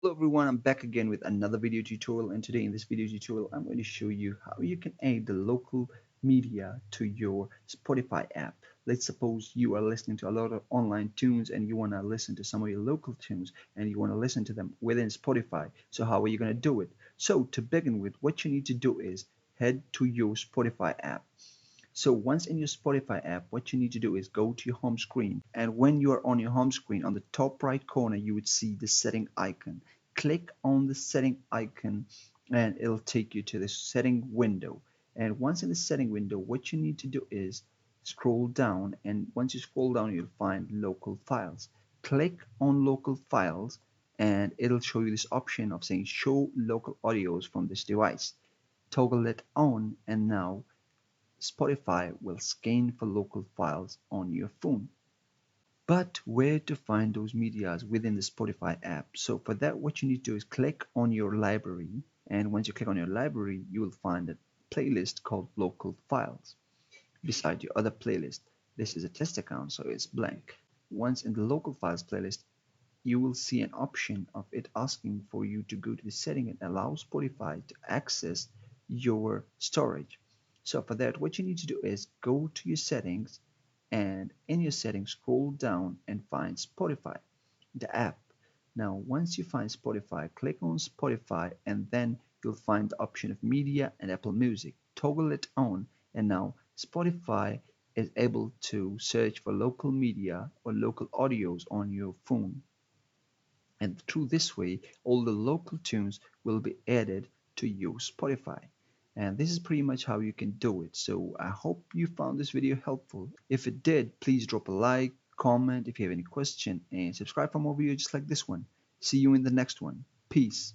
Hello everyone, I'm back again with another video tutorial, and today in this video tutorial I'm going to show you how you can add the local media to your Spotify app. Let's suppose you are listening to a lot of online tunes and you want to listen to some of your local tunes and you want to listen to them within Spotify. So how are you going to do it? So to begin with, what you need to do is head to your Spotify app. So once in your Spotify app, what you need to do is go to your home screen. And when you are on your home screen, on the top right corner, you would see the setting icon. Click on the setting icon and it'll take you to the setting window. And once in the setting window, what you need to do is scroll down. And once you scroll down, you'll find local files. Click on local files and it'll show you this option of saying show local audios from this device. Toggle it on and now Spotify will scan for local files on your phone. But where to find those medias within the Spotify app? So for that, what you need to do is click on your library. And once you click on your library, you will find a playlist called local files beside your other playlist. This is a test account, so it's blank. Once in the local files playlist, you will see an option of it asking for you to go to the setting and allow Spotify to access your storage. So for that, what you need to do is go to your settings, and in your settings, scroll down and find Spotify, the app. Now, once you find Spotify, click on Spotify and then you'll find the option of media and Apple Music. Toggle it on and now Spotify is able to search for local media or local audios on your phone, and through this way all the local tunes will be added to your Spotify. And this is pretty much how you can do it. So I hope you found this video helpful. If it did, please drop a like, comment if you have any question, and subscribe for more videos just like this one. See you in the next one. Peace.